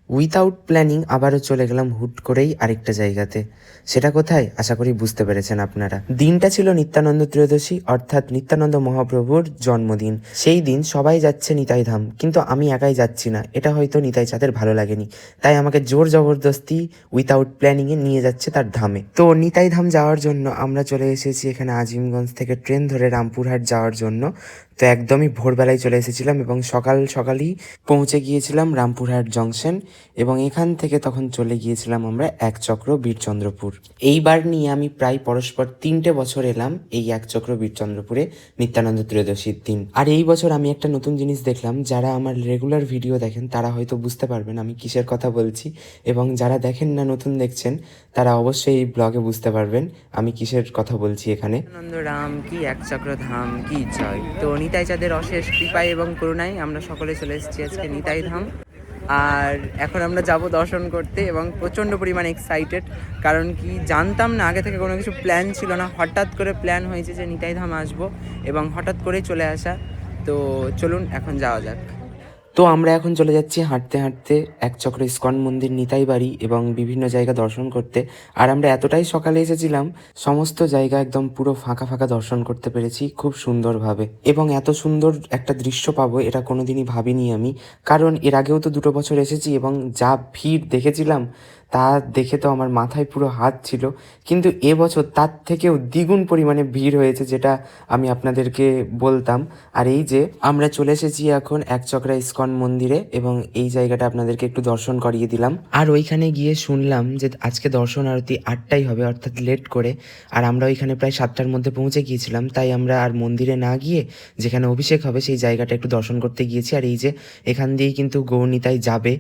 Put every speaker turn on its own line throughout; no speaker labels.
Without planning আবারও চলে গেলাম হুট করেই আরেকটা জায়গাতে। সেটা কোথায় আশা করি বুঝতে পেরেছেন আপনারা। দিনটা ছিল নিত্যানন্দ ত্রয়োদশী, অর্থাৎ নিত্যানন্দ মহাপ্রভুর জন্মদিন। সেই দিন সবাই যাচ্ছে নিতাই ধাম, কিন্তু আমি একাই যাচ্ছি না। এটা হয়তো নিতাই চাঁদের ভালো লাগেনি, তাই আমাকে জোর জবরদস্তি উইথাউট প্ল্যানিং এ নিয়ে যাচ্ছে তার ধামে। তো নিতাই ধাম যাওয়ার জন্য আমরা চলে এসেছি এখানে আজিমগঞ্জ থেকে ট্রেন ধরে রামপুরহাট যাওয়ার জন্য। তো একদমই ভোরবেলায় চলে এসেছিলাম এবং সকাল সকালই পৌঁছে গিয়েছিলাম রামপুরহাট জংশন, এবং এখান থেকে তখন চলে গিয়েছিলাম আমরা একচক্র বীরচন্দ্রপুর। এইবার নিয়ে আমি প্রায় পরস্পর 3টে বছর এলাম এই একচক্র বীরচন্দ্রপুরে নিত্যানন্দ ত্রয়োদশীর দিন। আর এই বছর আমি একটা নতুন জিনিস দেখলাম, যারা আমার রেগুলার ভিডিও দেখেন তারা হয়তো বুঝতে পারবেন আমি কিসের কথা বলছি, এবং যারা দেখেন না, নতুন দেখছেন, তারা অবশ্যই এই ব্লগে বুঝতে পারবেন আমি কিসের কথা বলছি এখানে। আনন্দ রাম কি একচক্র ধাম কি জয়। তো নিতাই চাঁদের অশেষ কৃপায় এবং করুণায় আমরা সকলে চলে এসেছি আজকে নিতাই ধাম। আর এখন আমরা যাব দর্শন করতে এবং প্রচণ্ড পরিমাণে এক্সাইটেড, কারণ কি জানতাম না, আগে থেকে কোনো কিছু প্ল্যান ছিল না, হঠাৎ করে প্ল্যান হয়েছে যে নিতাই ধাম আসবো এবং হঠাৎ করেই চলে আসা। তো চলুন এখন যাওয়া যাক। তো আমরা এখন চলে যাচ্ছি হাঁটতে হাঁটতে একচক্র ইস্কন মন্দির, নিতাই বাড়ি এবং বিভিন্ন জায়গা দর্শন করতে। আর আমরা এতটাই সকালে এসেছিলাম, সমস্ত জায়গা একদম পুরো ফাঁকা ফাঁকা দর্শন করতে পেরেছি খুব সুন্দরভাবে, এবং এত সুন্দর একটা দৃশ্য পাবো এটা কোনোদিনই ভাবিনি আমি। কারণ এর আগেও তো 2 বছর এসেছি এবং যা ভিড় দেখেছিলাম তা দেখে তো আমার মাথায় পুরো হাত ছিল, কিন্তু এবছর তার থেকেও দ্বিগুণ পরিমাণে ভিড় হয়েছে, যেটা আমি আপনাদেরকে বলতাম। আর এই যে আমরা চলে এসেছি এখন একচক্রা ইস্কন মন্দিরে, এবং এই জায়গাটা আপনাদেরকে একটু দর্শন করিয়ে দিলাম। আর ওইখানে গিয়ে শুনলাম যে আজকে দর্শন আরতি 8টায় হবে, অর্থাৎ লেট করে। আর আমরা ওইখানে প্রায় 7টার মধ্যে পৌঁছে গিয়েছিলাম, তাই আমরা আর মন্দিরে না গিয়ে যেখানে অভিষেক হবে সেই জায়গাটা একটু দর্শন করতে গিয়েছি। আর এই যে এখান দিয়েই কিন্তু গৌরনিতাই যাবে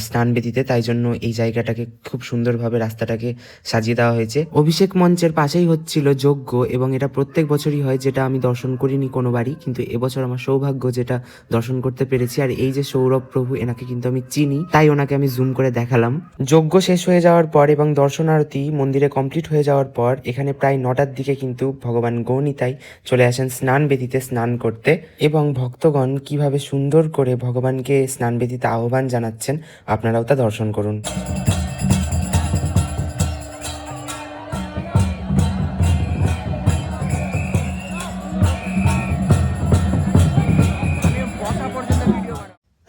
স্নান বেদিতে, তাই জন্য এই জায়গাটাকে খুব সুন্দরভাবে রাস্তাটাকে সাজিয়ে দেওয়া হয়েছে। অভিষেক মঞ্চের পাশেই হচ্ছিল যজ্ঞ, এবং এটা প্রত্যেক বছরই হয়, যেটা আমি দর্শন করিনি কোনোবারই, কিন্তু এবছর আমার সৌভাগ্য যেটা দর্শন করতে পেরেছি। আর এই যে সৌরভ প্রভু, এনাকে কিন্তু আমি চিনি, তাই ওনাকে আমি জুম করে দেখালাম। যজ্ঞ শেষ হয়ে যাওয়ার পর এবং দর্শন আরতি মন্দিরে কমপ্লিট হয়ে যাওয়ার পর এখানে প্রায় 9টার দিকে কিন্তু ভগবান গৌরনিতাই চলে আসেন স্নান বেদিতে স্নান করতে, এবং ভক্তগণ কিভাবে সুন্দর করে ভগবানকে স্নান বেদিতে আহ্বান জানাচ্ছেন আপনারাও তা দর্শন করুন।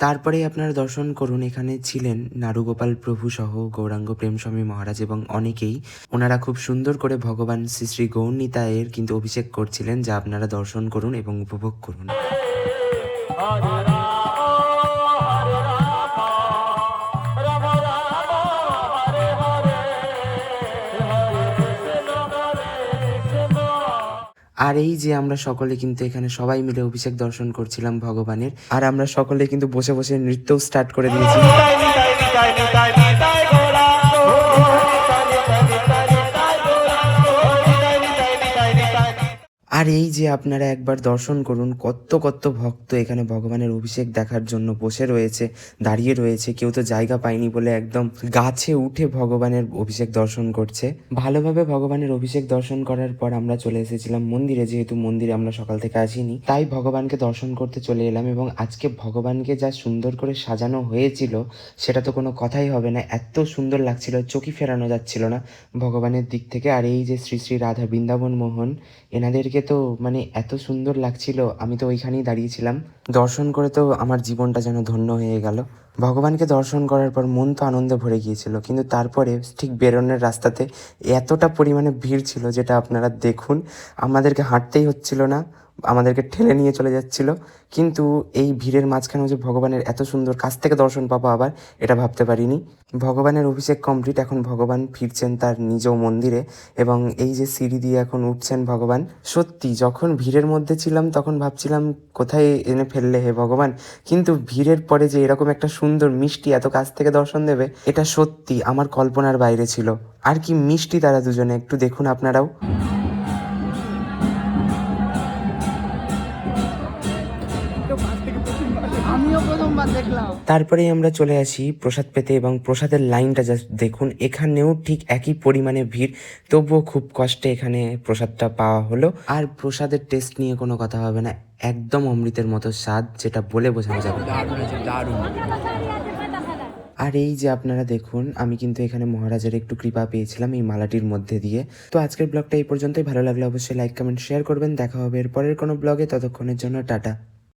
তারপরেই আপনারা দর্শন করুন, এখানে ছিলেন নারুগোপাল প্রভু সহ গৌরাঙ্গ প্রেমস্বামী মহারাজ এবং অনেকেই। ওনারা খুব সুন্দর করে ভগবান শ্রী শ্রী গৌরনিতায়ের কিন্তু অভিষেক করছিলেন, যা আপনারা দর্শন করুন এবং উপভোগ করুন। আর এই যে আমরা সকলে কিন্তু এখানে সবাই মিলে অভিষেক দর্শন করছিলাম ভগবানের, আর আমরা সকলে কিন্তু বসে বসে নৃত্যও স্টার্ট করে দিয়েছি। আর এই যে আপনারা একবার দর্শন করুন, কত কত ভক্ত এখানে ভগবানের অভিষেক দেখার জন্য বসে রয়েছে, দাঁড়িয়ে রয়েছে। কেউ তো জায়গা পায়নি বলে একদম গাছে উঠে ভগবানের অভিষেক দর্শন করছে। ভালোভাবে ভগবানের অভিষেক দর্শন করার পর আমরা চলে এসেছিলাম মন্দিরে, যেহেতু মন্দিরে আমরা সকাল থেকে আসিনি, তাই ভগবানকে দর্শন করতে চলে এলাম। এবং আজকে ভগবানকে যা সুন্দর করে সাজানো হয়েছিল সেটা তো কোনো কথাই হবে না, এত সুন্দর লাগছিল, চোখই ফেরানো যাচ্ছিল না ভগবানের দিক থেকে। আর এই যে শ্রী শ্রী রাধা বৃন্দাবন মোহন, এনাদেরকে তো মানে এত সুন্দর লাগছিল, আমি তো ওইখানেই দাঁড়িয়েছিলাম। দর্শন করে তো আমার জীবনটা যেন ধন্য হয়ে গেল। ভগবানকে দর্শন করার পর মন তো আনন্দে ভরে গিয়েছিল, কিন্তু তারপরে ঠিক বেরোনোর রাস্তাতে এতটা পরিমাণে ভিড় ছিল, যেটা আপনারা দেখুন, আমাদেরকে হাঁটতেই হচ্ছিল না, আমাদেরকে ঠেলে নিয়ে চলে যাচ্ছিল। কিন্তু এই ভিড়ের মাঝখানেও যে ভগবানের এত সুন্দর কাছ থেকে দর্শন পাবো আবার, এটা ভাবতে পারিনি। ভগবানের অভিষেক কমপ্লিট, এখন ভগবান ফিরছেন তার নিজ মন্দিরে, এবং এই যে সিঁড়ি দিয়ে এখন উঠছেন ভগবান। সত্যি যখন ভিড়ের মধ্যে ছিলাম তখন ভাবছিলাম কোথায় এনে ফেললে হে ভগবান, কিন্তু ভিড়ের পরে যে এরকম একটা সুন্দর মিষ্টি এত কাছ থেকে দর্শন দেবে, এটা সত্যি আমার কল্পনার বাইরে ছিল। আর কি মিষ্টি তারা দুজনে, একটু দেখুন আপনারাও। তারপরেই আমরা চলে আসি প্রসাদ পেতে, এবং প্রসাদের লাইনটা জাস্ট দেখুন, এখানেও ঠিক একই পরিমাণে ভিড়, তবুও খুব কষ্টে এখানে প্রসাদটা পাওয়া হলো। আর প্রসাদের টেস্ট নিয়ে কোনো কথা হবে না, একদম অমৃতের মতো স্বাদ, যেটা বলে বোঝানো যাবে না। আর এই যে আপনারা দেখুন, আমি কিন্তু এখানে মহারাজের একটু কৃপা পেয়েছিলাম এই মালাটির মধ্যে দিয়ে। তো আজকের ব্লগটা এই পর্যন্তই। ভালো লাগলে অবশ্যই লাইক, কমেন্ট, শেয়ার করবেন। দেখা হবে এর পরের কোনো ব্লগে। ততক্ষণের জন্য টাটা।